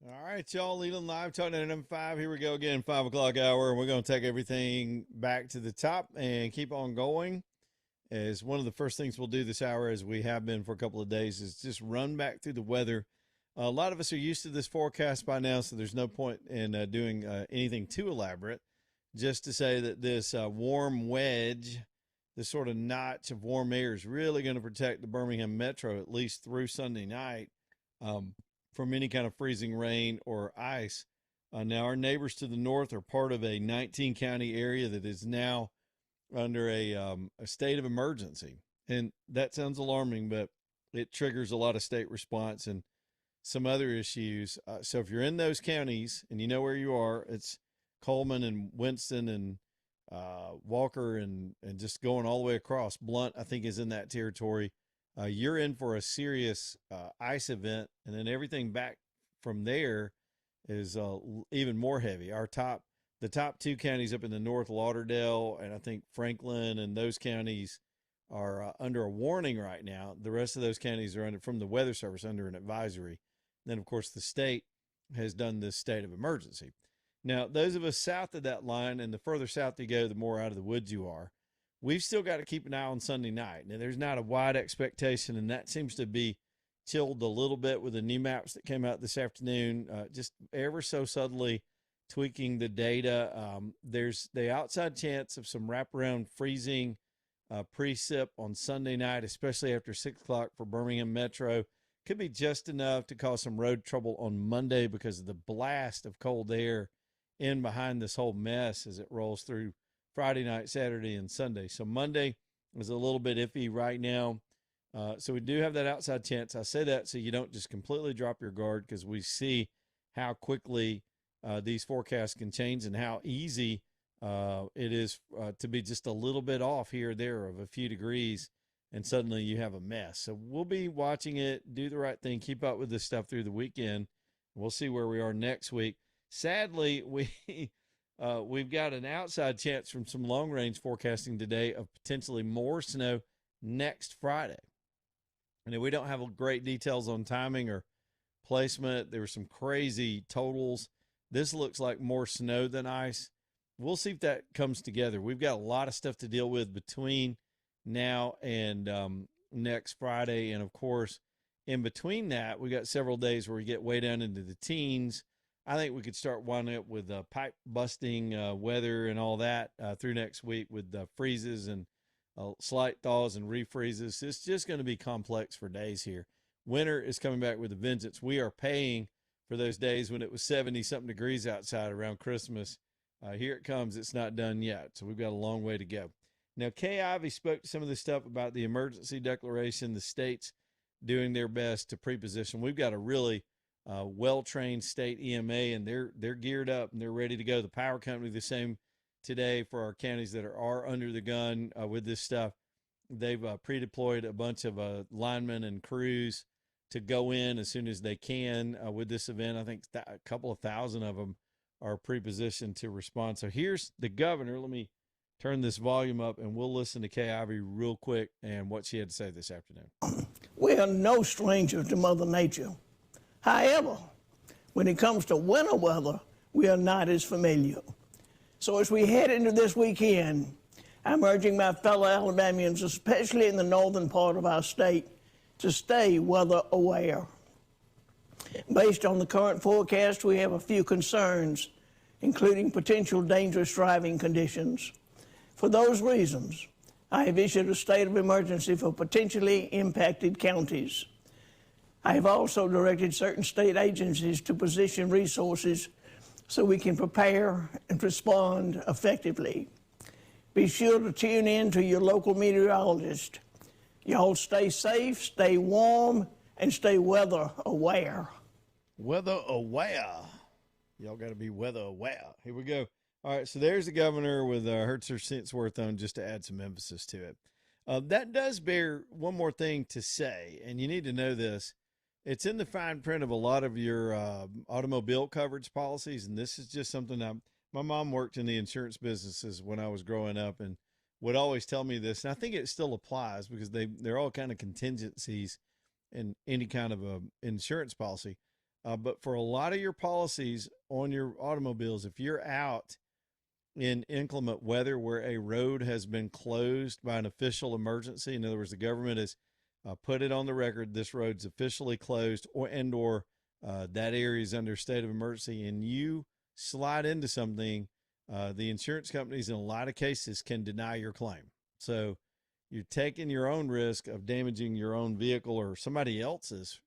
All right, y'all. Leland Live, talking at M5. Here we go again, 5 o'clock hour. We're going to take everything back to the top and keep on going. As one of the first things we'll do this hour, as we have been for a couple of days, is just run back through the weather. A lot of us are used to this forecast by now, so there's no point in doing anything too elaborate. Just to say that this warm wedge, this sort of notch of warm air, is really going to protect the Birmingham Metro at least through Sunday night. From any kind of freezing rain or ice. Now, our neighbors to the north are part of a 19 county area that is now under a state of emergency. And that sounds alarming, but it triggers a lot of state response and some other issues. So if you're in those counties and you know where you are, it's Coleman and Winston and Walker and just going all the way across. Blunt, I think, is in that territory. You're in for a serious ice event, and then everything back from there is even more heavy. The top two counties up in the north, Lauderdale and I think Franklin, and those counties are under a warning right now. The rest of those counties are under, from the Weather Service, under an advisory. Then, of course, the state has done this state of emergency. Now, those of us south of that line, and the further south you go, the more out of the woods you are, we've still got to keep an eye on Sunday night. Now, there's not a wide expectation, and that seems to be chilled a little bit with the new maps that came out this afternoon, just ever so subtly tweaking the data. There's the outside chance of some wraparound freezing precip on Sunday night, especially after 6 o'clock for Birmingham Metro. Could be just enough to cause some road trouble on Monday because of the blast of cold air in behind this whole mess as it rolls through Friday night, Saturday, and Sunday. So Monday is a little bit iffy right now. So we do have that outside chance. I say that so you don't just completely drop your guard, because we see how quickly these forecasts can change and how easy it is to be just a little bit off here or there of a few degrees, and suddenly you have a mess. So we'll be watching it, do the right thing, keep up with this stuff through the weekend. We'll see where we are next week. Sadly, we've got an outside chance from some long range forecasting today of potentially more snow next Friday. And we don't have great details on timing or placement. There were some crazy totals. This looks like more snow than ice. We'll see if that comes together. We've got a lot of stuff to deal with between now and next Friday. And of course, in between that, we got several days where we get way down into the teens. I think we could start winding up with pipe busting weather and all that through next week with freezes and slight thaws and refreezes. It's just going to be complex for days here. Winter is coming back with a vengeance. We are paying for those days when it was 70-something degrees outside around Christmas. Here it comes. It's not done yet, so we've got a long way to go. Now, Kay Ivey spoke to some of this stuff about the emergency declaration, the states doing their best to pre-position. We've got a really well-trained state EMA, and they're geared up and they're ready to go. The power company, the same today for our counties that are under the gun with this stuff. They've pre-deployed a bunch of linemen and crews to go in as soon as they can with this event. I think a couple of thousand of them are pre-positioned to respond. So here's the governor. Let me turn this volume up, and we'll listen to Kay Ivey real quick and what she had to say this afternoon. We are no stranger to Mother Nature. However, when it comes to winter weather, we are not as familiar. So as we head into this weekend, I'm urging my fellow Alabamians, especially in the northern part of our state, to stay weather aware. Based on the current forecast, we have a few concerns, including potential dangerous driving conditions. For those reasons, I have issued a state of emergency for potentially impacted counties. I have also directed certain state agencies to position resources so we can prepare and respond effectively. Be sure to tune in to your local meteorologist. Y'all stay safe, stay warm, and stay weather aware. Weather aware. Y'all got to be weather aware. Here we go. All right, so there's the governor with Hertz or cents worth on, just to add some emphasis to it. That does bear one more thing to say, and you need to know this. It's in the fine print of a lot of your automobile coverage policies, and this is just something my mom worked in the insurance businesses when I was growing up and would always tell me this, and I think it still applies because they're all kind of contingencies in any kind of a insurance policy. But for a lot of your policies on your automobiles, if you're out in inclement weather where a road has been closed by an official emergency, in other words, the government has put it on the record, this road's officially closed, or that area is under state of emergency, and you slide into something, the insurance companies in a lot of cases can deny your claim. So you're taking your own risk of damaging your own vehicle or somebody else's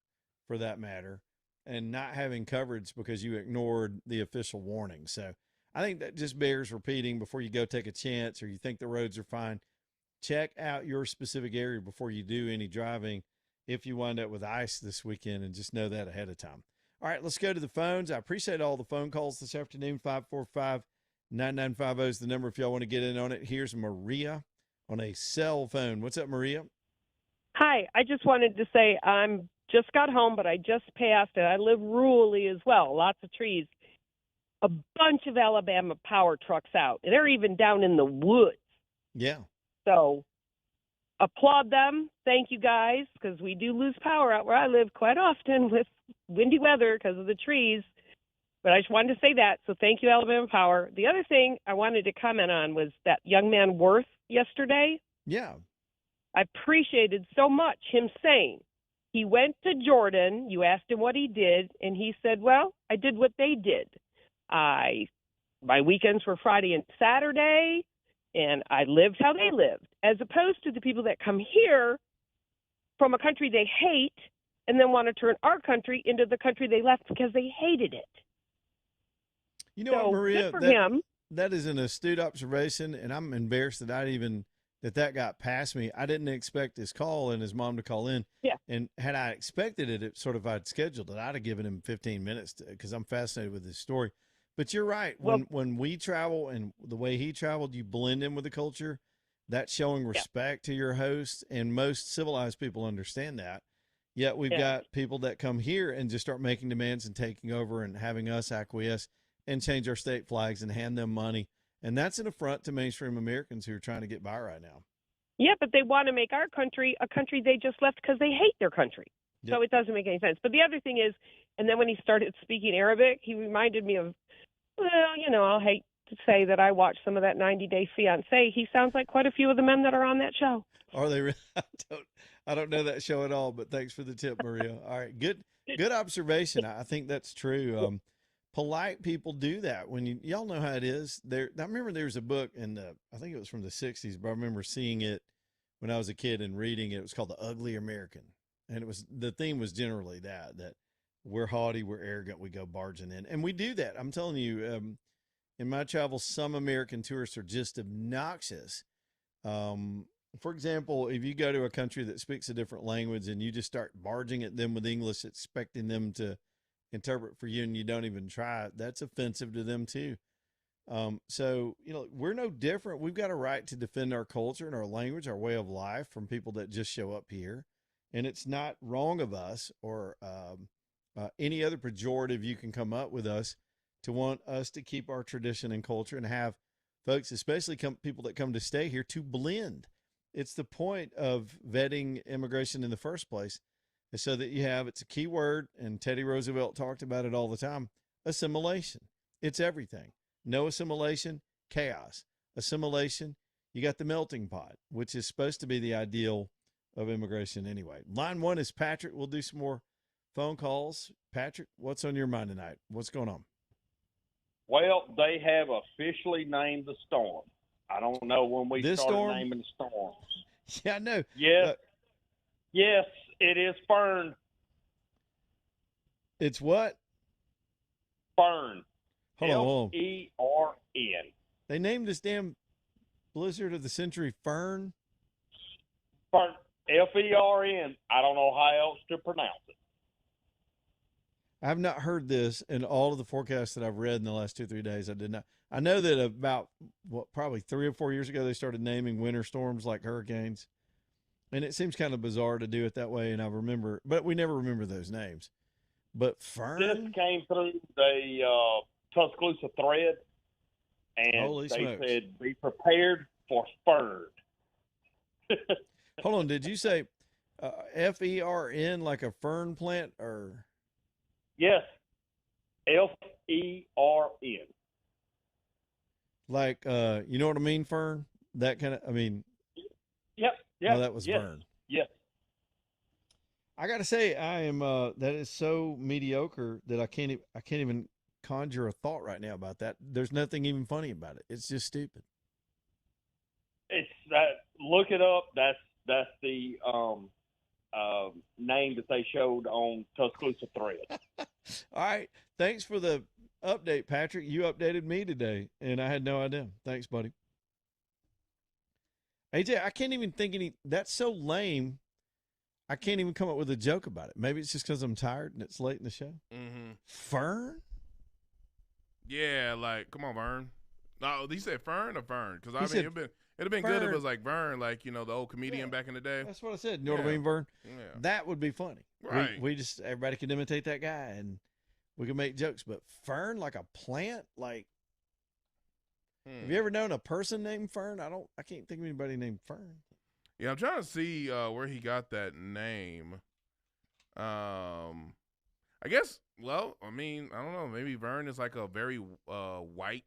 for that matter, and not having coverage because you ignored the official warning. So I think that just bears repeating before you go take a chance or you think the roads are fine. Check out your specific area before you do any driving if you wind up with ice this weekend, and just know that ahead of time. All right, let's go to the phones. I appreciate all the phone calls this afternoon. 545-9950 is the number if y'all want to get in on it. Here's Maria on a cell phone. What's up, Maria? Hi, I just wanted to say I'm just got home, but I just passed it. I live rurally as well, lots of trees. A bunch of Alabama power trucks out. They're even down in the woods. Yeah. So applaud them. Thank you guys, because we do lose power out where I live quite often with windy weather because of the trees. But I just wanted to say that. So thank you, Alabama Power. The other thing I wanted to comment on was that young man Worth yesterday. Yeah. I appreciated so much him saying he went to Jordan. You asked him what he did, and he said, well, I did what they did. My weekends were Friday and Saturday, and I lived how they lived, as opposed to the people that come here from a country they hate and then want to turn our country into the country they left because they hated it. You know what, Maria? Good for him. That is an astute observation, and I'm embarrassed that that got past me. I didn't expect his call and his mom to call in. Yeah. And had I expected it, I'd scheduled it, I'd have given him 15 minutes because I'm fascinated with his story. But you're right. When we travel and the way he traveled, you blend in with the culture. That's showing respect to your host, and most civilized people understand that. Yet we've got people that come here and just start making demands and taking over and having us acquiesce and change our state flags and hand them money. And that's an affront to mainstream Americans who are trying to get by right now. Yeah, but they want to make our country a country they just left because they hate their country. Yep. So it doesn't make any sense. But the other thing is, and then when he started speaking Arabic, he reminded me of, well, you know, I'll hate to say that I watched some of that 90 Day Fiancé. He sounds like quite a few of the men that are on that show. Are they really? I don't know that show at all, but thanks for the tip, Maria. All right. Good observation. I think that's true. Polite people do that when y'all know how it is. I remember there was a book I think it was from the 60s, but I remember seeing it when I was a kid and reading it. It was called The Ugly American. And the theme was generally that we're haughty, we're arrogant, we go barging in. And we do that. I'm telling you, in my travels, some American tourists are just obnoxious. For example, if you go to a country that speaks a different language and you just start barging at them with English, expecting them to interpret for you and you don't even try it, that's offensive to them too. So, we're no different. We've got a right to defend our culture and our language, our way of life from people that just show up here. And it's not wrong of us or any other pejorative you can come up with us to want us to keep our tradition and culture and have folks, especially people that come to stay here, to blend. It's the point of vetting immigration in the first place, so that it's a key word, and Teddy Roosevelt talked about it all the time, assimilation. It's everything. No assimilation, chaos. Assimilation, you got the melting pot, which is supposed to be the ideal of immigration anyway. Line 1 is Patrick. We'll do some more phone calls. Patrick, what's on your mind tonight? What's going on? Well, they have officially named the storm. I don't know when we started naming the storms. Yeah, I know. Yes, yes, it is Fern. It's what? Fern. Hold on. F-E-R-N. They named this damn blizzard of the century Fern? Fern. F-E-R-N. I don't know how else to pronounce it. I've not heard this in all of the forecasts that I've read in the last 2-3 days. I did not. I know that about probably 3 or 4 years ago, they started naming winter storms like hurricanes. And it seems kind of bizarre to do it that way. And but we never remember those names. But Fern? This came through the Tuscaloosa thread. And Holy they smokes. said, be prepared for Fern. Hold on. Did you say F-E-R-N like a fern plant or? Yes, Fern. Like, you know what I mean, Fern? That kind of, I mean, Yep. oh, Yep. that was Yes. Vern. Yes. I gotta say, I am. That is so mediocre that I can't even conjure a thought right now about that. There's nothing even funny about it. It's just stupid. It's that. Look it up. That's the name that they showed on Tuscaloosa Thread. All right. Thanks for the update, Patrick. You updated me today, and I had no idea. Thanks, buddy. AJ, I can't even think any. That's so lame. I can't even come up with a joke about it. Maybe it's just because I'm tired and it's late in the show. Mm-hmm. Fern? Yeah, like, come on, Vern. No, he said Fern or Vern? Because, I He mean, said it'd have been good if Fern. it was like Vern, like, you know, the old comedian back in the day. That's what I said. You know what I Yeah. mean, Vern? Yeah. That would be funny. Right. We just, everybody could imitate that guy and we could make jokes. But Fern, like a plant? Like, have you ever known a person named Fern? I can't think of anybody named Fern. Yeah, I'm trying to see where he got that name. I guess, well, I mean, I don't know. Maybe Vern is like a very white,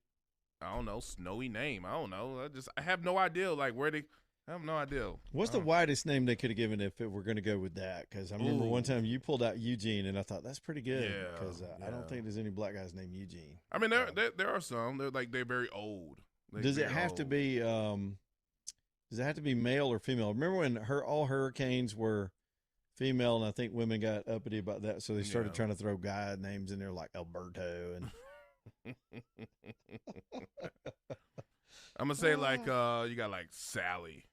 I don't know, snowy name. I don't know. I have no idea, like, I have no idea. What's the widest name they could have given if we're going to go with that? Because I remember one time you pulled out Eugene, and I thought that's pretty good. Yeah, Because I don't think there's any black guys named Eugene. I mean, there are some. They're very old. Does it have to be? Does it have to be male or female? Remember when all hurricanes were female, and I think women got uppity about that, so they started trying to throw guy names in there like Alberto and. I'm gonna say like you got like Sally,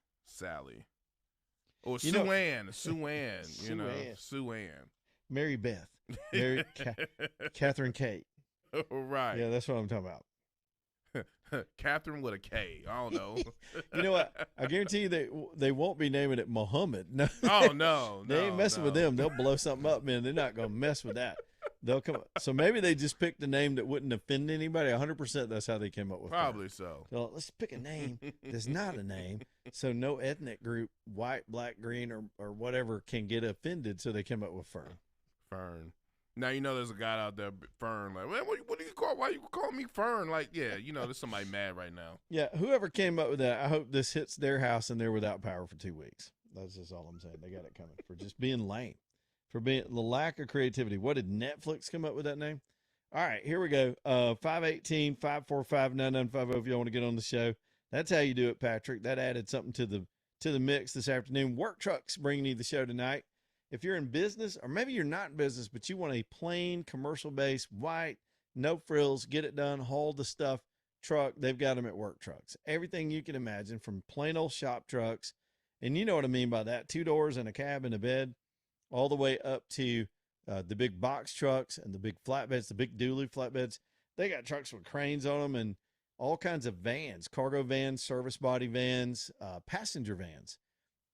or Sue-Ann, you know, Sue-Ann, Mary Beth, Catherine Kate. Right? Yeah, that's what I'm talking about. Catherine with a K. I don't know. You know what? I guarantee you they won't be naming it Muhammad. No. Oh no, They ain't messing with them. They'll blow something up, man. They're not gonna mess with that. They'll come. So maybe they just picked a name that wouldn't offend anybody. 100%. That's how they came up with it. Probably so. So let's pick a name that's not a name, so no ethnic group, white, black, green, or whatever, can get offended. So they came up with Fern. Now, you know, there's a guy out there, Fern, like, man, what do you call, why you call me Fern? Like, yeah, you know, there's somebody mad right now. Yeah, whoever came up with that, I hope this hits their house and they're without power for 2 weeks. That's just all I'm saying. They got it coming for just being lame, for being the lack of creativity. What did Netflix come up with that name? All right, here we go. 518-545-9950 if you want to get on the show. That's how you do it, Patrick. That added something to the mix this afternoon. Work Trucks bringing you the show tonight. If you're in business, or maybe you're not in business, but you want a plain commercial-based, white, no frills, get it done, haul the stuff truck, they've got them at Work Trucks. Everything you can imagine, from plain old shop trucks, and you know what I mean by that, 2 doors and a cab and a bed, all the way up to the big box trucks and the big flatbeds, the big dually flatbeds. They got trucks with cranes on them and all kinds of vans, cargo vans, service body vans, passenger vans.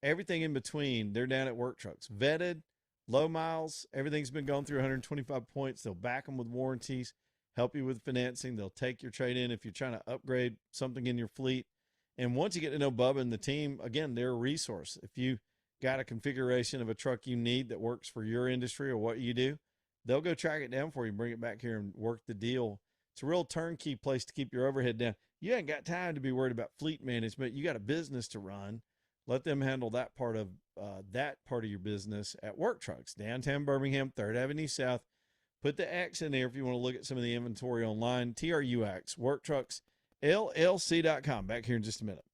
Everything in between, they're down at Work Trucks. Vetted, low miles, everything's been gone through 125 points. They'll back them with warranties, help you with financing. They'll take your trade in if you're trying to upgrade something in your fleet. And once you get to know Bubba and the team, again, they're a resource. If you got a configuration of a truck you need that works for your industry or what you do, they'll go track it down for you, bring it back here and work the deal. It's a real turnkey place to keep your overhead down. You ain't got time to be worried about fleet management. You got a business to run. Let them handle that part of your business at Work Trucks, downtown Birmingham, 3rd Avenue South. Put the X in there if you want to look at some of the inventory online. TRUX, WorkTrucksLLC.com. Back here in just a minute.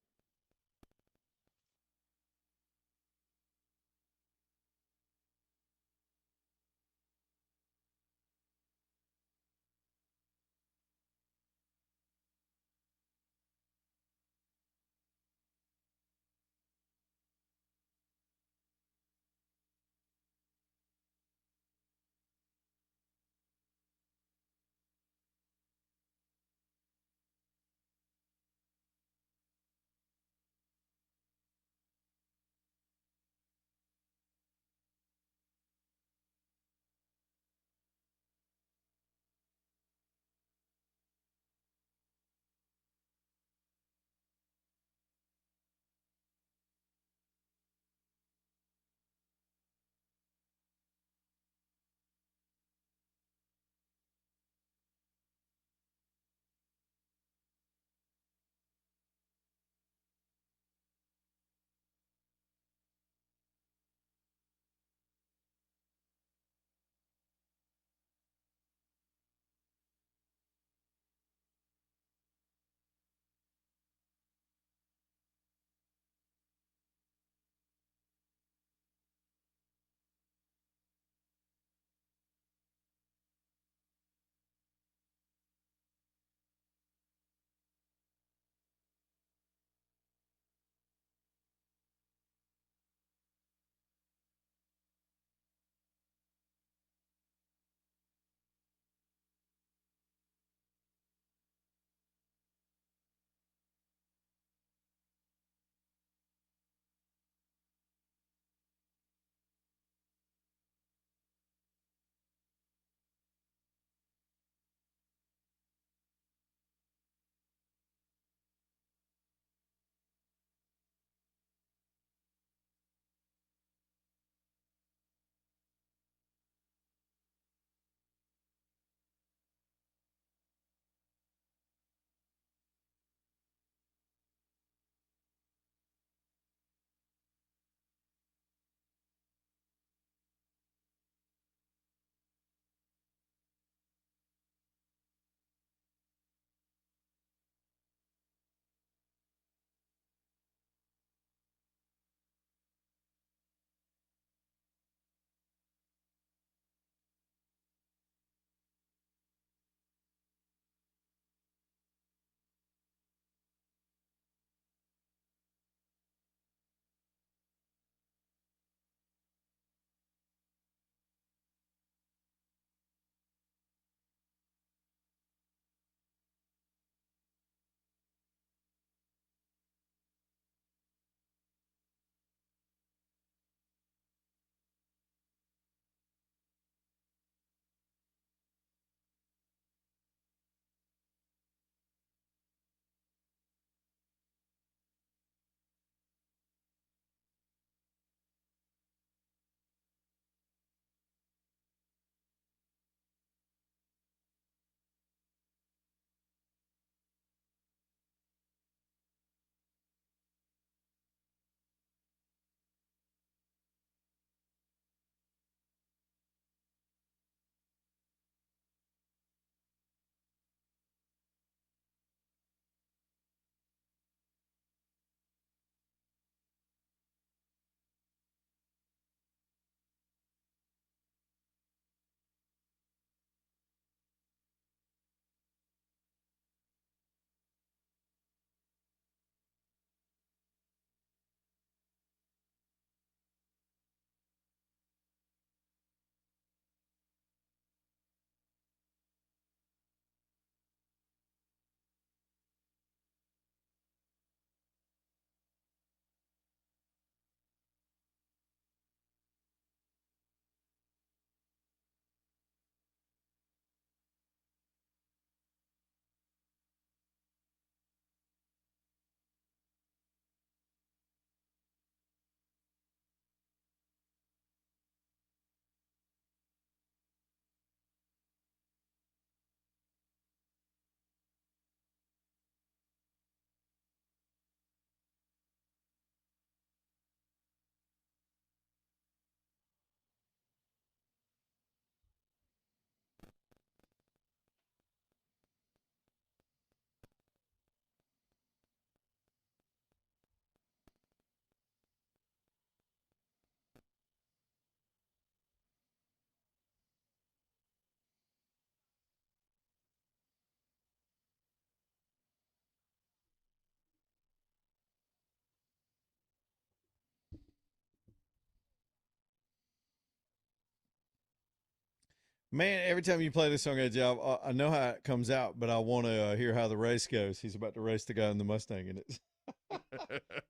Man, every time you play this song, Edge, I know how it comes out, but I want to hear how the race goes. He's about to race the guy in the Mustang, and it's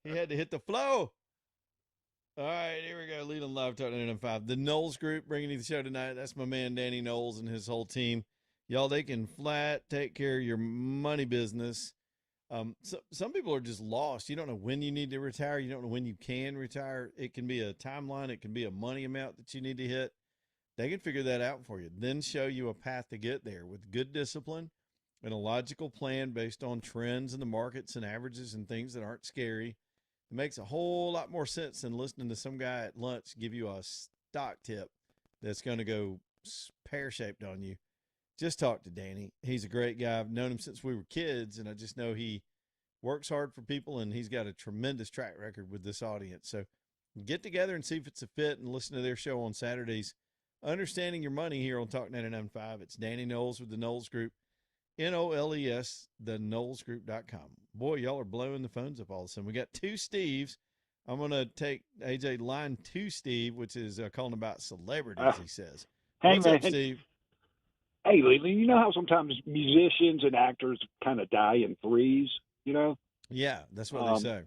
he had to hit the flow. All right, here we go. Leland Live Talk 995. The Knowles Group bringing you the show tonight. That's my man Danny Knowles and his whole team. Y'all, they can flat take care of your money business. Some people are just lost. You don't know when you need to retire. You don't know when you can retire. It can be a timeline. It can be a money amount that you need to hit. They can figure that out for you, then show you a path to get there with good discipline and a logical plan based on trends in the markets and averages and things that aren't scary. It makes a whole lot more sense than listening to some guy at lunch give you a stock tip that's going to go pear-shaped on you. Just talk to Danny. He's a great guy. I've known him since we were kids, and I just know he works hard for people, and he's got a tremendous track record with this audience. So get together and see if it's a fit and listen to their show on Saturdays. Understanding Your Money here on Talk 99.5. It's Danny Knowles with the Knowles Group. Knowles, theknowlesgroup.com. Boy, y'all are blowing the phones up all of a sudden. We got two Steves. I'm going to take AJ line 2 Steve, which is calling about celebrities, he says. Hey, What's man. up, Steve? Hey, Leland, you know how sometimes musicians and actors kind of die in threes, you know? Yeah, that's what they say.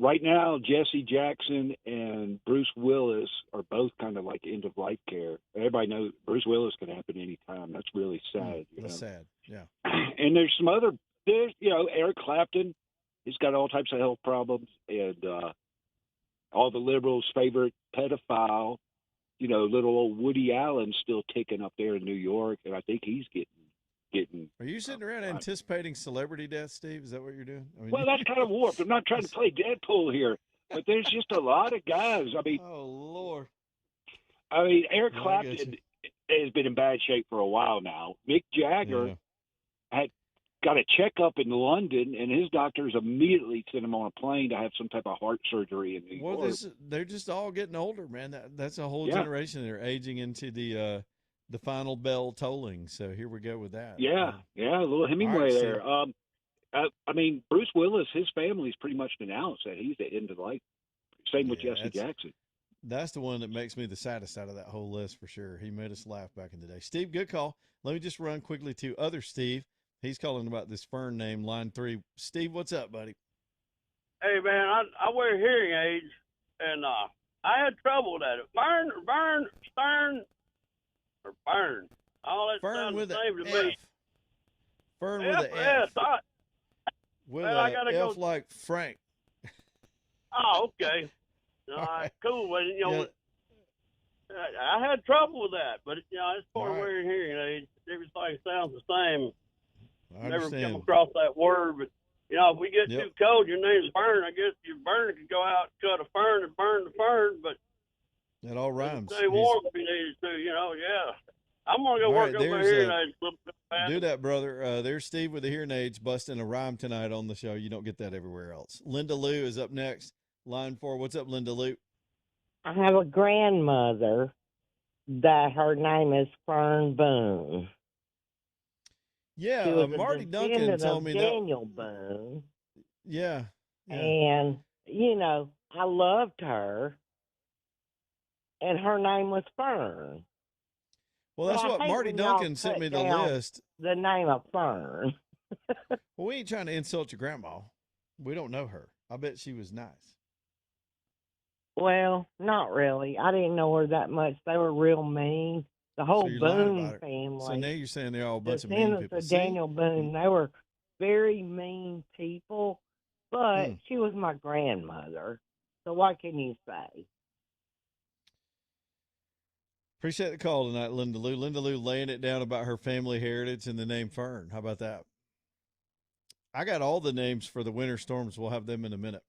Right now, Jesse Jackson and Bruce Willis are both kind of like end of life care. Everybody knows Bruce Willis can happen anytime. That's really sad. That's sad. Yeah. And there's some other, Eric Clapton. He's got all types of health problems, and all the liberals' favorite pedophile, little old Woody Allen's still ticking up there in New York, and I think he's getting. Are you sitting around anticipating celebrity death, Steve? Is that what you're doing? I mean, well, that's kind of warped. I'm not trying to play Deadpool here, but there's just a lot of guys. I mean, oh Lord. Eric Clapton has been in bad shape for a while now. Mick Jagger had got a checkup in London, and his doctors immediately sent him on a plane to have some type of heart surgery in New York. They're just all getting older, man. That's a whole generation. They're aging into the final bell tolling. So here we go with that. Yeah, a little Hemingway there. Bruce Willis, his family's pretty much denounced that he's the end of life. Same with Jesse Jackson. That's the one that makes me the saddest out of that whole list for sure. He made us laugh back in the day. Steve, good call. Let me just run quickly to other Steve. He's calling about this Fern name, line 3. Steve, what's up, buddy? Hey, man, I wear hearing aids, and I had trouble with that. Stern, or Fern. All that Fern with the an same to me. F. Fern with an F. With well, an F like Frank. Oh, okay. All right, cool. Well, I had trouble with that, but it's part of wearing hearing aids. Everything sounds the same. I Never understand. come across that word, but if we get too cold, your name's Fern. I guess your burner could go out, cut a fern, and burn the fern, but it all rhymes. Stay warm if you needed to, yeah. I'm gonna go work on my hearing aids a little bit. Do that, brother. There's Steve with the hearing aids busting a rhyme tonight on the show. You don't get that everywhere else. Linda Lou is up next. Line 4. What's up, Linda Lou? I have a grandmother that her name is Fern Boone. Yeah, Marty Duncan told me Daniel Boone. Yeah. And, I loved her, and her name was Fern. Well, that's what Marty Duncan sent me the list. The name of Fern. Well, we ain't trying to insult your grandma. We don't know her. I bet she was nice. Well, not really. I didn't know her that much. They were real mean. The whole Boone family. So now you're saying they're all a bunch of mean people. The Daniel Boone, they were very mean people, but she was my grandmother. So what can you say? Appreciate the call tonight, Linda Lou. Linda Lou laying it down about her family heritage and the name Fern. How about that? I got all the names for the winter storms. We'll have them in a minute.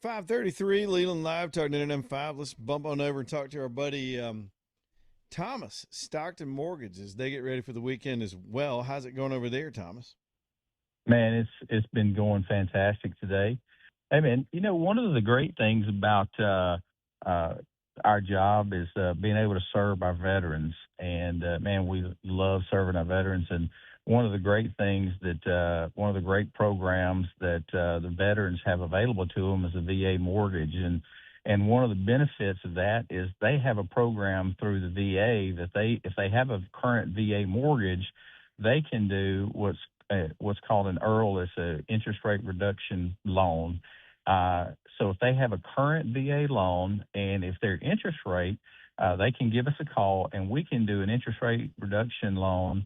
5:33, Leland Live, talking to M5. Let's bump on over and talk to our buddy Thomas, Stockton Mortgage, as they get ready for the weekend as well. How's it going over there, Thomas? Man, it's been going fantastic today. Hey, man, one of the great things about our job is being able to serve our veterans. And, man, we love serving our veterans. And one of the great things one of the great programs that the veterans have available to them is a VA mortgage. And one of the benefits of that is they have a program through the VA that if they have a current VA mortgage, they can do what's called an IRRL. It's an interest rate reduction loan. So if they have a current VA loan and if their interest rate, they can give us a call and we can do an interest rate reduction loan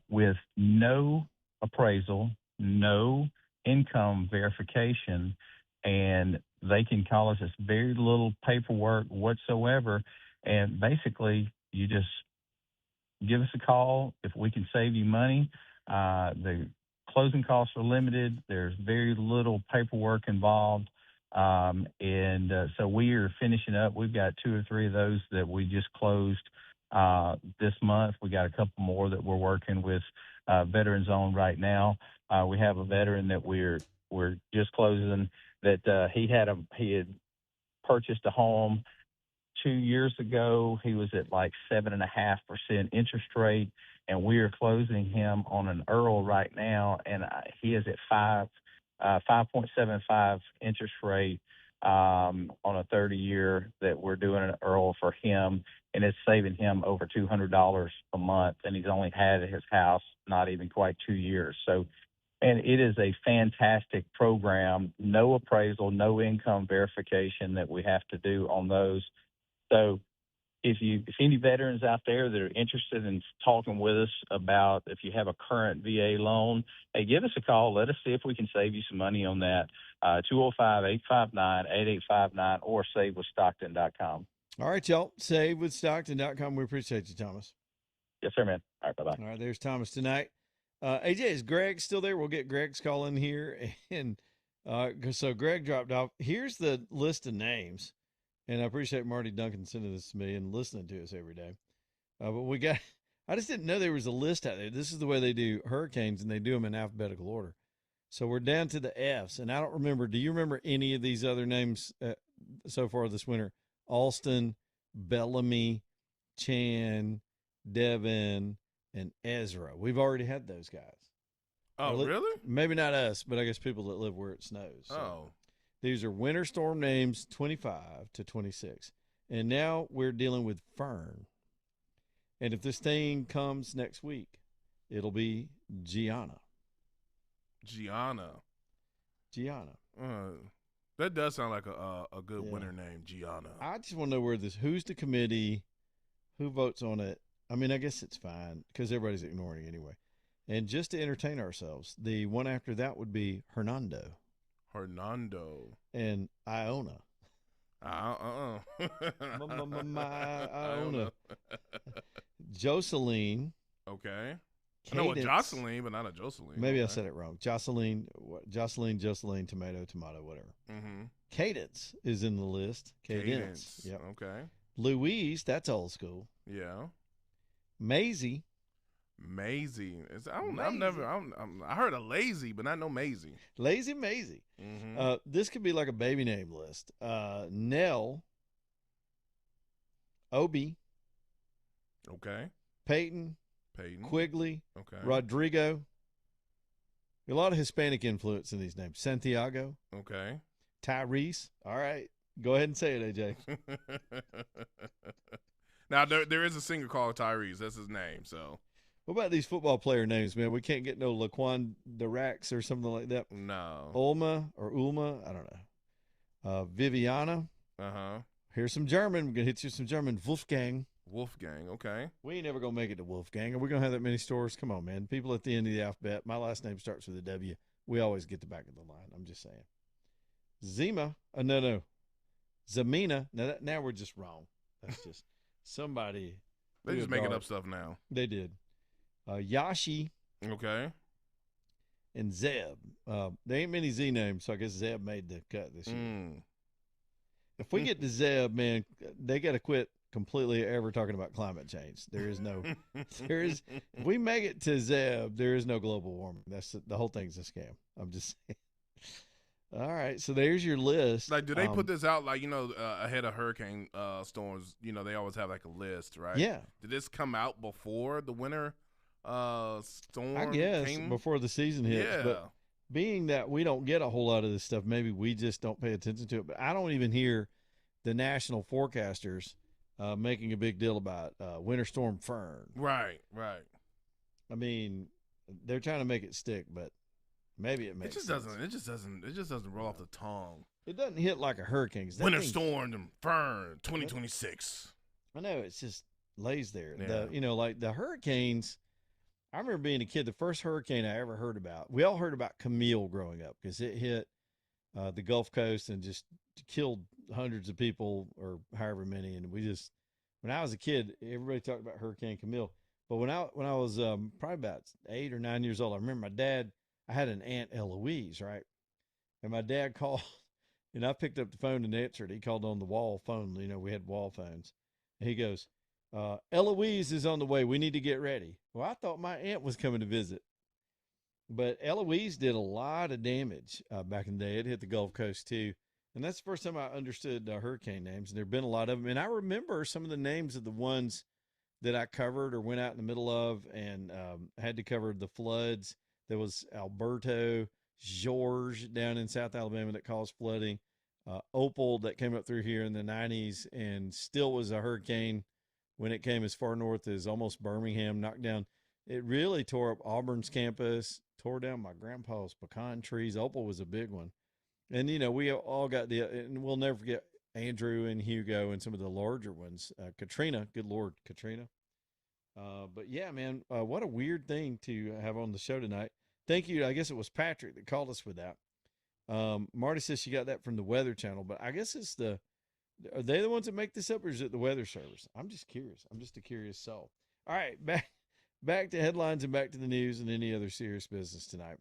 with no appraisal, no income verification, and they can call us. It's very little paperwork whatsoever. And basically, you just give us a call. If we can save you money, the closing costs are limited. There's very little paperwork involved. So we are finishing up. We've got 2 or 3 of those that we just closed this month. We got a couple more that we're working with veterans on right now. We have a veteran that we're just closing that he had purchased a home 2 years ago. He was at like 7.5% interest rate, and we are closing him on an IRRL right now, and he is at 5.75 interest rate on a 30-year that we're doing an IRRL for him, and it's saving him over $200 a month, and he's only had his house not even quite 2 years. So, and it is a fantastic program, no appraisal, no income verification that we have to do on those. So if any veterans out there that are interested in talking with us about if you have a current VA loan, hey, give us a call. Let us see if we can save you some money on that. 205-859-8859 or savewithstockton.com. All right, y'all. Savewithstockton.com. We appreciate you, Thomas. Yes, sir, man. All right, bye-bye. All right, there's Thomas tonight. AJ, is Greg still there? We'll get Greg's call in here. And so Greg dropped off. Here's the list of names. And I appreciate Marty Duncan sending this to me and listening to us every day. But I just didn't know there was a list out there. This is the way they do hurricanes, and they do them in alphabetical order. So we're down to the F's. And I don't remember, do you remember any of these other names so far this winter? Alston, Bellamy, Chan, Devin, and Ezra. We've already had those guys. Oh, really? Maybe not us, but I guess people that live where it snows. So. Oh. These are winter storm names 25 to 26. And now we're dealing with Fern. And if this thing comes next week, it'll be Gianna. Gianna. That does sound like a good winter name, Gianna. I just want to know who's the committee, who votes on it. I mean, I guess it's fine because everybody's ignoring it anyway. And just to entertain ourselves, the one after that would be Hernando. And Iona. Iona. Jocelyn. Okay. Cadence. I know a Jocelyn, but not a Jocelyn. Maybe I said it wrong. Jocelyn, tomato, whatever. Mm-hmm. Cadence is in the list. Cadence. Yep. Okay. Louise, that's old school. Yeah. Maisie. I heard of Lazy, but not no Maisie. Lazy Maisie. Mm-hmm. This could be like a baby name list. Nell. Obi. Okay. Peyton. Quigley. Okay. Rodrigo. A lot of Hispanic influence in these names. Santiago. Okay. Tyrese. All right. Go ahead and say it, AJ. Now, there is a singer called Tyrese. That's his name, so. What about these football player names, man? We can't get no Laquan Dirax or something like that. No. Ulma, I don't know. Viviana. Uh-huh. Here's some German. We're going to hit you some German. Wolfgang, okay. We ain't never going to make it to Wolfgang. Are we going to have that many stores? Come on, man. People at the end of the alphabet. My last name starts with a W. We always get the back of the line. I'm just saying. Zima. No. Zamina. Now we're just wrong. That's just somebody. They're just making up stuff now. They did. Yashi. Okay. and Zeb. There ain't many Z names, so I guess Zeb made the cut this year. If we get to Zeb, man, they got to quit completely ever talking about climate change. There is no, if we make it to Zeb, there is no global warming. That's the whole thing's a scam. I'm just saying. All right, so there's your list. Like, do they put this out, like, ahead of hurricane storms? They always have, like, a list, right? Yeah. Did this come out before the winter storm I guess came? before the season hits. Yeah. But being that we don't get a whole lot of this stuff, maybe we just don't pay attention to it. But I don't even hear the national forecasters making a big deal about Winter Storm Fern. Right. I mean, they're trying to make it stick, but maybe it makes sense. It just doesn't roll off the tongue. It doesn't hit like a hurricane. Winter Storm and Fern 2026. I know, it's just lays there. Yeah. Like the hurricanes. I remember being a kid, the first hurricane I ever heard about, we all heard about Camille growing up because it hit the Gulf Coast and just killed hundreds of people or however many. And when I was a kid, everybody talked about Hurricane Camille. But when I was probably about 8 or 9 years old, I remember my dad, I had an Aunt Eloise, right? And my dad called, and I picked up the phone and answered. He called on the wall phone. We had wall phones. And he goes, Eloise is on the way. We need to get ready. Well, I thought my aunt was coming to visit. But Eloise did a lot of damage back in the day. It hit the Gulf Coast too. And that's the first time I understood hurricane names. And there have been a lot of them. And I remember some of the names of the ones that I covered or went out in the middle of and had to cover the floods. There was Alberto, George down in South Alabama that caused flooding. Opal that came up through here in the 90s and still was a hurricane when it came as far north as almost Birmingham, knocked down. It really tore up Auburn's campus, tore down my grandpa's pecan trees. Opal was a big one. And, we all got and we'll never forget Andrew and Hugo and some of the larger ones. Katrina, good Lord, Katrina. But yeah, man, what a weird thing to have on the show tonight. Thank you. I guess it was Patrick that called us with that. Marty says she got that from the Weather Channel, but I guess are they the ones that make this up, or is it the Weather Service? I'm just curious. I'm just a curious soul. All right, back to headlines and back to the news and any other serious business tonight.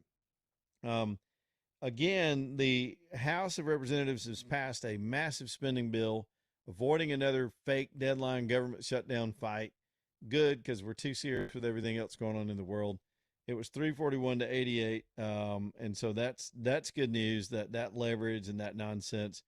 Again, the House of Representatives has passed a massive spending bill, avoiding another fake deadline government shutdown fight. Good, because we're too serious with everything else going on in the world. It was 341 to 88, and so that's good news that leverage and that nonsense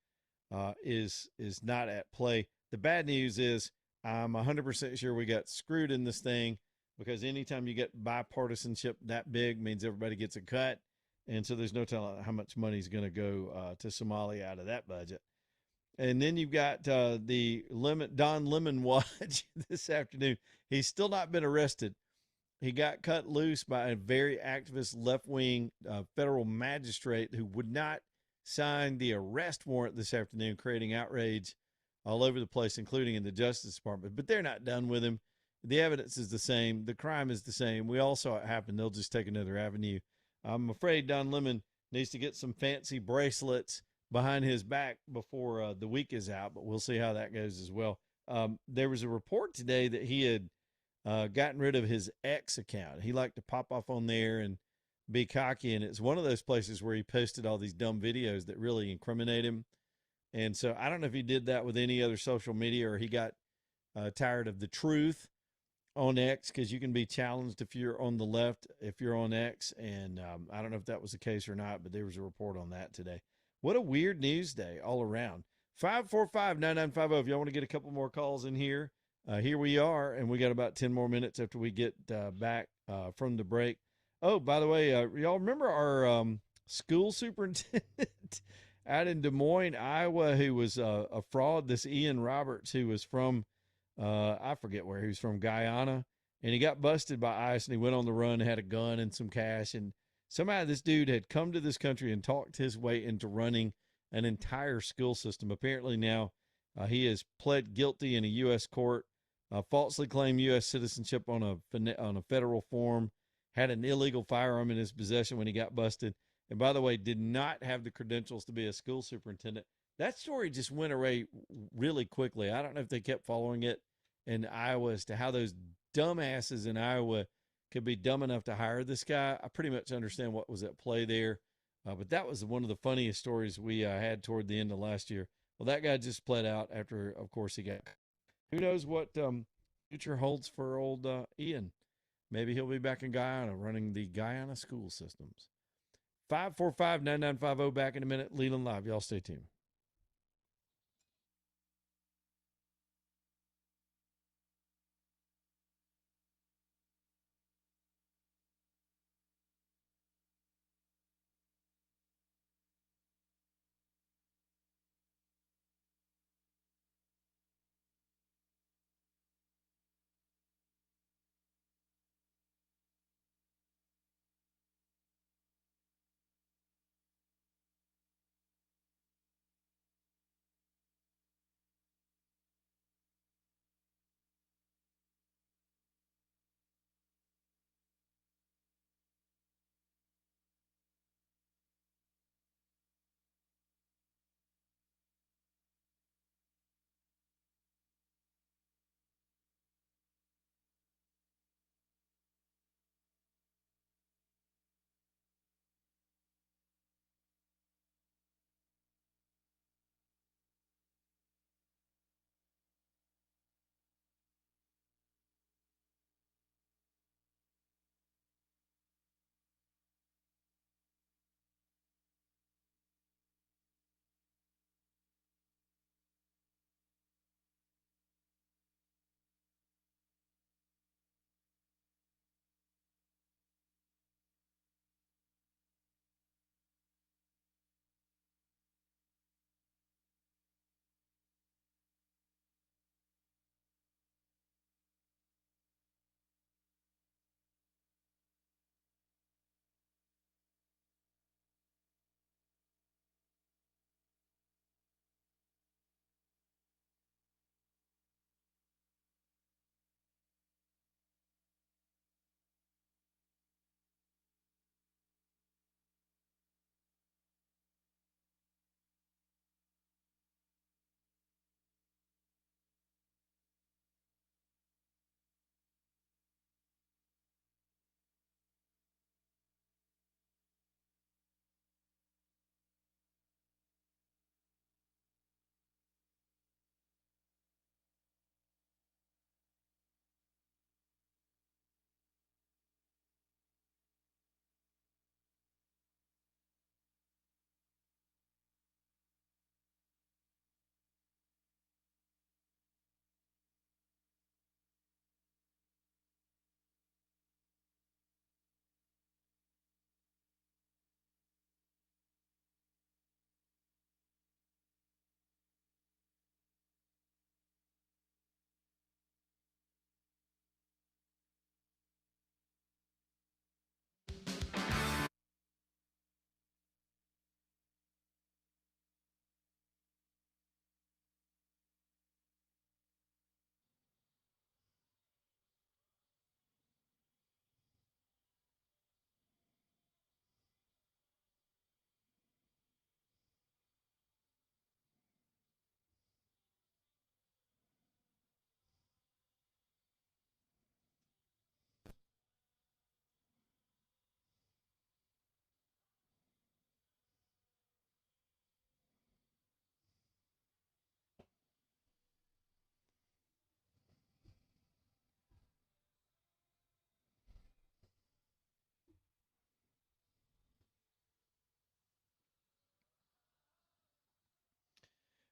is not at play. The bad news is I'm 100% sure we got screwed in this thing, because anytime you get bipartisanship that big means everybody gets a cut, and so there's no telling how much money is going to go to Somalia out of that budget. And then you've got Don Lemon Watch this afternoon. He's still not been arrested. He got cut loose by a very activist left-wing federal magistrate who would not sign the arrest warrant this afternoon, creating outrage all over the place, including in the Justice Department. But they're not done with him. The evidence is the same. The crime is the same. We all saw it happen. They'll just take another avenue. I'm afraid Don Lemon needs to get some fancy bracelets behind his back before the week is out, but we'll see how that goes as well. There was a report today that he had gotten rid of his X account. He liked to pop off on there and be cocky, and it's one of those places where he posted all these dumb videos that really incriminate him. And so I don't know if he did that with any other social media, or he got tired of the truth on X, because you can be challenged if you're on the left, if you're on X. And I don't know if that was the case or not, but there was a report on that today. What a weird news day all around. 545-9950. If y'all want to get a couple more calls in here, here we are, and we got about 10 more minutes after we get back from the break. Oh, by the way, y'all remember our school superintendent out in Des Moines, Iowa, who was a fraud, this Ian Roberts, who was from, I forget where, he was from Guyana, and he got busted by ICE, and he went on the run, had a gun and some cash, and somehow this dude had come to this country and talked his way into running an entire school system. Apparently now he has pled guilty in a U.S. court, falsely claimed U.S. citizenship on a federal form, had an illegal firearm in his possession when he got busted, and by the way, did not have the credentials to be a school superintendent. That story just went away really quickly. I don't know if they kept following it in Iowa as to how those dumbasses in Iowa could be dumb enough to hire this guy. I pretty much understand what was at play there. But that was one of the funniest stories we had toward the end of last year. Well, that guy just pled out after, of course, he got. Who knows what future holds for old Ian? Maybe he'll be back in Guyana running the Guyana school systems. 545-9950 back in a minute. Leland Live. Y'all stay tuned.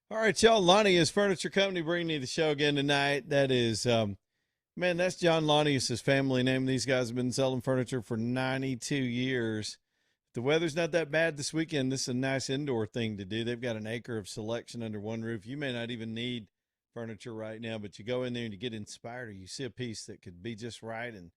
All right, y'all. Lonnius Furniture Company bringing you the show again tonight. That is, man, that's John Lonnius' family name. These guys have been selling furniture for 92 years. If the weather's not that bad this weekend, this is a nice indoor thing to do. They've got an acre of selection under one roof. You may not even need furniture right now, but you go in there and you get inspired, or you see a piece that could be just right, and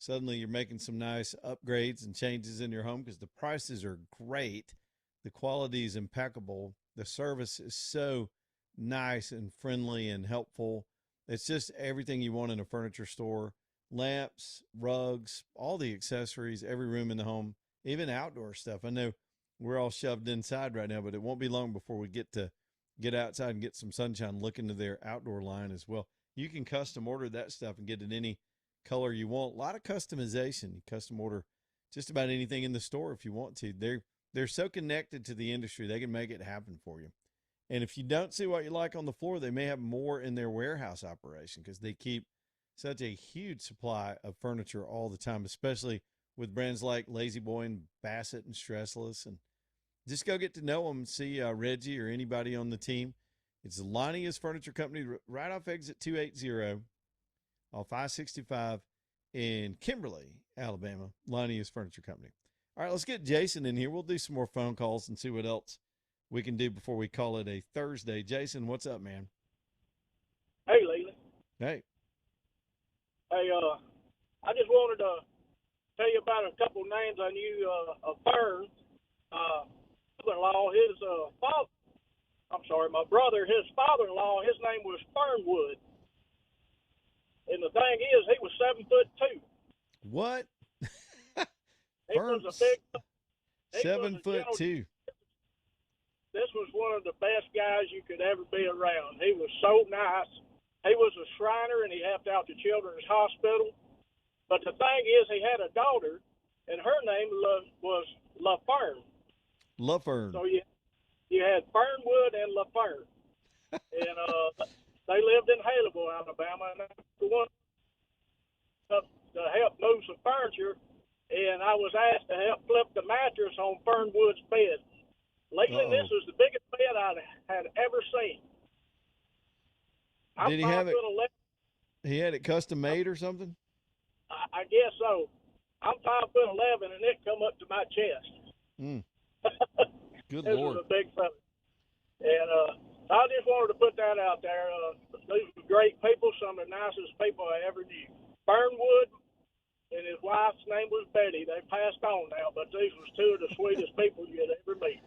suddenly you're making some nice upgrades and changes in your home because the prices are great. The quality is impeccable. The service is so nice and friendly and helpful. It's just everything you want in a furniture store. Lamps, rugs, all the accessories, every room in the home, even outdoor stuff. I know we're all shoved inside right now, but it won't be long before we get outside and get some sunshine. Look into their outdoor line as well. You can custom order that stuff and get it any color you want. A lot of customization. You custom order just about anything in the store if you want to. They're so connected to the industry, they can make it happen for you. And if you don't see what you like on the floor, they may have more in their warehouse operation because they keep such a huge supply of furniture all the time, especially with brands like Lazy Boy and Bassett and Stressless. And just go get to know them, see Reggie or anybody on the team. It's Lania's Furniture Company right off exit 280 off I-65 in Kimberly, Alabama. Lania's Furniture Company. All right, let's get Jason in here. We'll do some more phone calls and see what else we can do before we call it a Thursday. Jason, what's up, man? Hey, Leland. Hey. Hey, I just wanted to tell you about a couple names I knew of Fern. My brother, his father-in-law, his name was Fernwood. And the thing is, he was 7'2". What? He was a big. 7'2". This was one of the best guys you could ever be around. He was so nice. He was a Shriner, and he helped out the Children's Hospital. But the thing is, he had a daughter, and her name was LaFern. LaFern. So you had Fernwood and LaFern. And they lived in Haleyville, Alabama, and the one to help move some furniture, and I was asked to help flip the mattress on Fernwood's bed. Lately, this was the biggest bed I had ever seen. Did he have it? He had it custom made or something? I guess so. I'm 5'11", and it come up to my chest. Good this Lord. was a big fella. And I just wanted to put that out there. These were great people, some of the nicest people I ever knew. Fernwood and his wife's name was Betty. They passed on now, but these was two of the sweetest people you'd ever meet.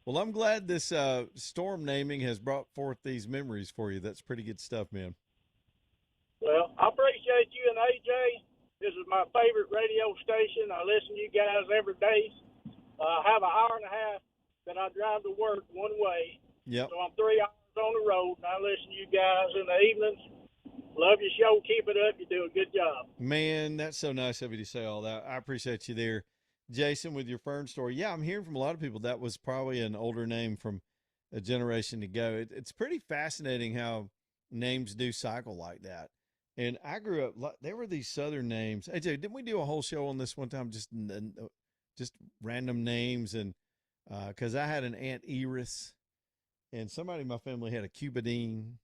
Well, I'm glad this storm naming has brought forth these memories for you. That's pretty good stuff, man. Well, I appreciate you and AJ. This is my favorite radio station. I listen to you guys every day. I have an hour and a half that I drive to work one way. Yep. So I'm 3 hours on the road, and I listen to you guys in the evenings. Love your show. Keep it up. You do a good job. Man, that's so nice of you to say all that. I appreciate you there. Jason, with your Fern story. Yeah, I'm hearing from a lot of people that was probably an older name from a generation ago. It's pretty fascinating how names do cycle like that. And I grew up, there were these Southern names. AJ, didn't we do a whole show on this one time? Just random names. And because I had an Aunt Iris and somebody in my family had a Cubadine.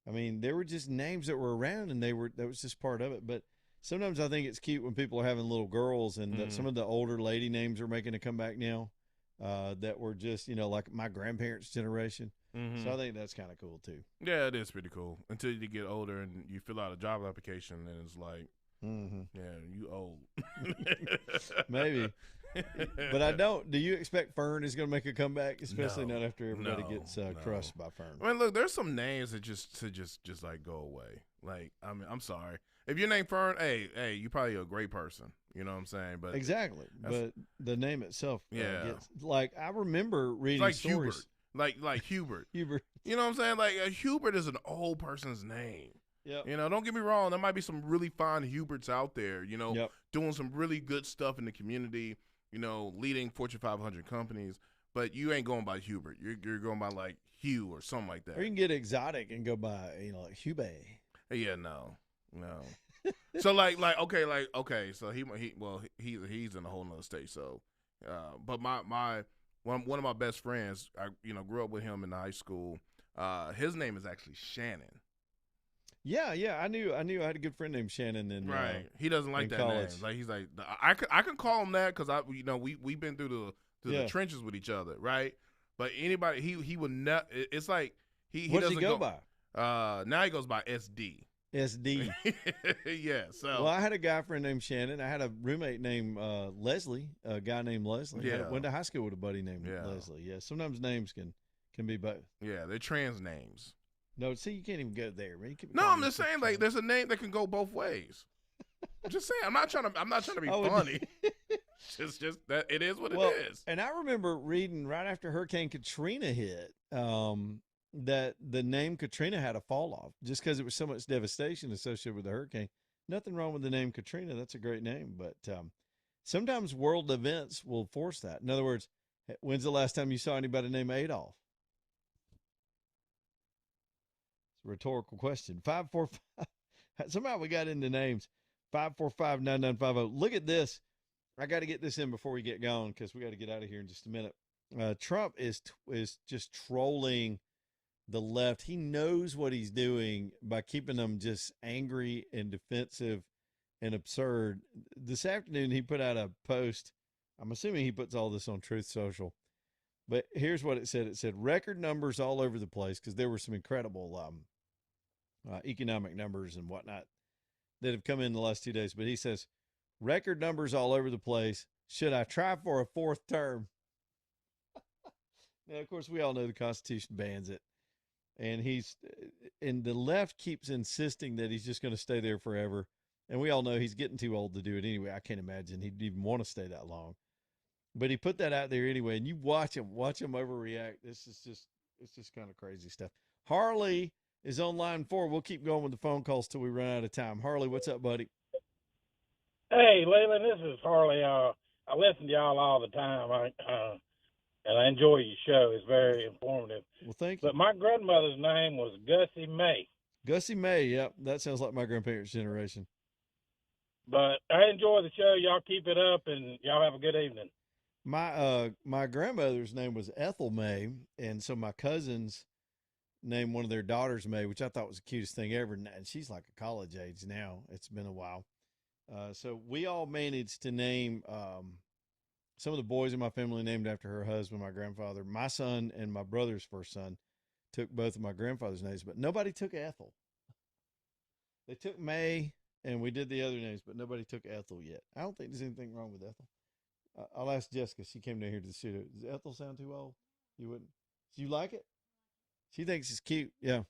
I mean, there were just names that were around and that was just part of it. But sometimes I think it's cute when people are having little girls and some of the older lady names are making a comeback now that were just, like my grandparents' generation. So I think that's kind of cool too. Yeah, it is pretty cool until you get older and you fill out a job application and it's like, yeah, you old. Maybe. But I don't. Do you expect Fern is going to make a comeback, especially not after everybody gets crushed by Fern? I mean, look, there's some names that just like go away. Like, I mean, I'm sorry. If your name Fern, hey, you're probably a great person. You know what I'm saying? But exactly. But the name itself, gets, like I remember reading like stories. Like Hubert. Hubert. You know what I'm saying? Like Hubert is an old person's name. Yep. Don't get me wrong. There might be some really fine Huberts out there, doing some really good stuff in the community, leading Fortune 500 companies. But you ain't going by Hubert. You're going by like Hugh or something like that. Or you can get exotic and go by, like Hubert. Yeah, no. So okay. So he's in a whole nother state. So, but one of my best friends, I grew up with him in high school. His name is actually Shannon. Yeah. I knew I had a good friend named Shannon. Right. He doesn't like that college. name. Like he's like, I can call him that because we've been through the trenches with each other, right? But anybody he would not. It's like he what does doesn't he go by? Now he goes by SD. SD. Yeah. So well, I had a guy friend named Shannon. I had a roommate named Leslie. A guy named Leslie. Yeah. I went to high school with a buddy named Leslie. Yeah. Sometimes names can be both. Yeah, they're trans names. No, see, you can't even go there, man. I'm just saying, like, there's a name that can go both ways. I'm just saying, I'm not trying to be funny. just that it is what it is. And I remember reading right after Hurricane Katrina hit, that the name Katrina had a fall off just because it was so much devastation associated with the hurricane. Nothing wrong with the name Katrina. That's a great name. But sometimes world events will force that. In other words, when's the last time you saw anybody named Adolf? It's a rhetorical question. 545. Somehow we got into names. 545-9950. Look at this. I got to get this in before we get going because we got to get out of here in just a minute. Trump is just trolling the left. He knows what he's doing by keeping them just angry and defensive and absurd. This afternoon, he put out a post. I'm assuming he puts all this on Truth Social. But here's what it said. It said record numbers all over the place because there were some incredible economic numbers and whatnot that have come in the last 2 days. But he says, record numbers all over the place. Should I try for a fourth term? Now, of course, we all know the Constitution bans it. And the left keeps insisting that he's just going to stay there forever. And we all know he's getting too old to do it anyway. I can't imagine he'd even want to stay that long. But he put that out there anyway. And you watch him overreact. It's just kind of crazy stuff. Harley is on line 4. We'll keep going with the phone calls till we run out of time. Harley, what's up, buddy? Hey, Leland, this is Harley. I listen to y'all all the time. And I enjoy your show. It's very informative. Well, thank you. But my grandmother's name was Gussie May. Gussie May, yep. That sounds like my grandparents' generation. But I enjoy the show. Y'all keep it up, and y'all have a good evening. My grandmother's name was Ethel May, and so my cousins named one of their daughters May, which I thought was the cutest thing ever. And she's like a college age now. It's been a while. So we all managed to name some of the boys in my family named after her husband, my grandfather. My son and my brother's first son took both of my grandfather's names, but nobody took Ethel. They took May, and we did the other names, but nobody took Ethel yet. I don't think there's anything wrong with Ethel. I'll ask Jessica. She came down here to the studio. Does Ethel sound too old? You wouldn't? Do you like it? She thinks it's cute. Yeah.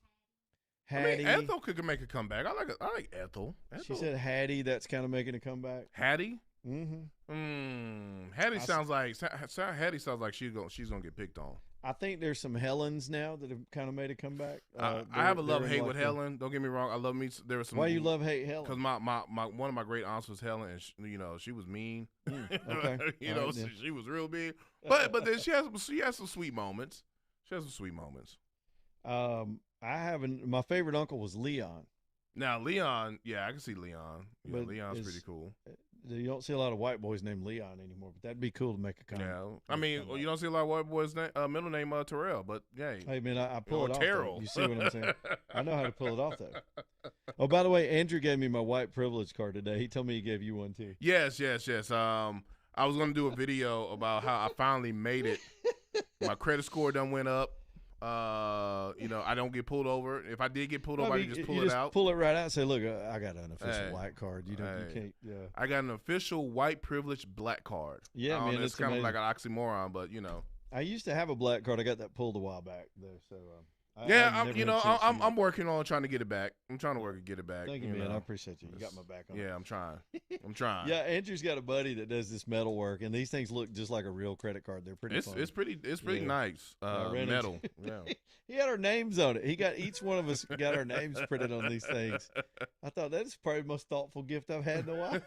Hattie. I mean, Ethel could make a comeback. I like Ethel. She said Hattie. That's kind of making a comeback. Hattie? Mm-hmm. Hattie sounds like she's gonna get picked on. I think there's some Helens now that have kind of made a comeback. I have a love-hate with Helen. Don't get me wrong. I love me. There was some. Why you love-hate Helen? Because my one of my great aunts was Helen, and she was mean. Okay. She was real big. But then she has some sweet moments. My favorite uncle was Leon. Now Leon, yeah, I can see Leon. Yeah, Leon's pretty cool. You don't see a lot of white boys named Leon anymore, but that'd be cool to make a comeback. Yeah, I mean, you don't see a lot of white boys' middle name Terrell, but yeah. Hey man, I pull it off. Terrell. You see what I'm saying? I know how to pull it off though. Oh, by the way, Andrew gave me my white privilege card today. He told me he gave you one too. Yes. I was gonna do a video about how I finally made it. My credit score done went up. I don't get pulled over. If I did get pulled over, I can just pull it out. Pull it right out and say, look, I got an official white card. You can't. Yeah. I got an official white privilege black card. Yeah, man. It's kind of like an oxymoron, but I used to have a black card. I got that pulled a while back though. So I'm working on trying to get it back. I'm trying to work to get it back. Thank you, man. I appreciate you. You got my back on. Yeah, I'm trying. Yeah, Andrew's got a buddy that does this metal work, and these things look just like a real credit card. They're pretty fun. It's pretty nice. Metal. Yeah. He had our names on it. He got each one of us got our names printed on these things. I thought that is probably the most thoughtful gift I've had in a while.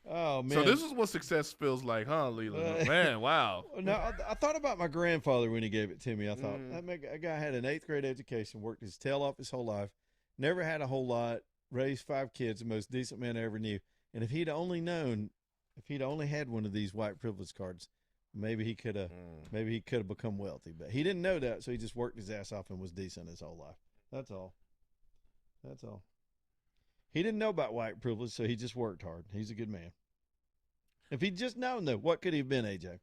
Oh man! So this is what success feels like, huh, Leland? Man, wow. No, I thought about my grandfather when he gave it to me. I thought that guy had an 8th grade education, worked his tail off his whole life, never had a whole lot, raised 5 kids, the most decent man I ever knew. And if he'd only had one of these white privilege cards, maybe he could have become wealthy. But he didn't know that, so he just worked his ass off and was decent his whole life. That's all. He didn't know about white privilege, so he just worked hard. He's a good man. If he'd just known, though, what could he have been, AJ?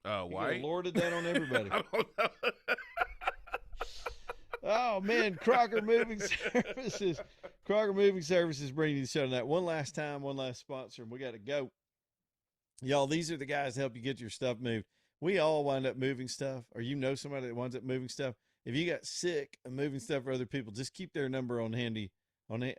White? He lorded that on everybody. I don't know. Oh, man, Crocker Moving Services. Crocker Moving Services bringing you the show tonight. One last time, one last sponsor, and we got to go. Y'all, these are the guys to help you get your stuff moved. We all wind up moving stuff, or you know somebody that winds up moving stuff. If you got sick of moving stuff for other people, just keep their number on handy. On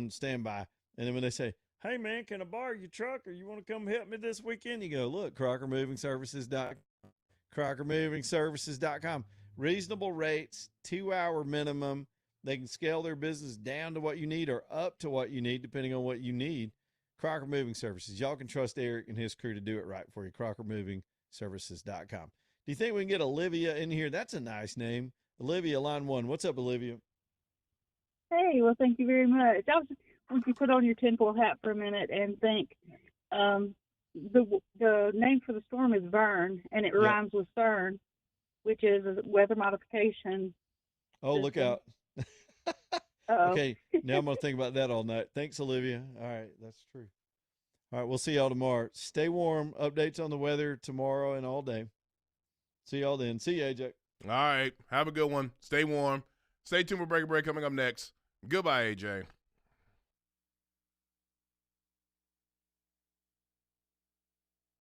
standby. And then when they say, hey man, can I borrow your truck or you want to come help me this weekend? You go, look, crockermovingservices.com. Reasonable rates, 2-hour minimum. They can scale their business down to what you need or up to what you need, depending on what you need. Crocker Moving Services. Y'all can trust Eric and his crew to do it right for you. CrockerMovingServices.com. Do you think we can get Olivia in here? That's a nice name. Olivia, line 1. What's up, Olivia? Hey, well, thank you very much. I was just want you to put on your tinfoil hat for a minute and think. The name for the storm is Vern, and it rhymes with CERN, which is a weather modification. Oh, look system. out. Okay, now I'm going to think about that all night. Thanks, Olivia. All right, that's true. All right, we'll see y'all tomorrow. Stay warm. Updates on the weather tomorrow and all day. See y'all then. See you, AJ. All right, have a good one. Stay warm. Stay tuned for Break a Break coming up next. Goodbye, AJ.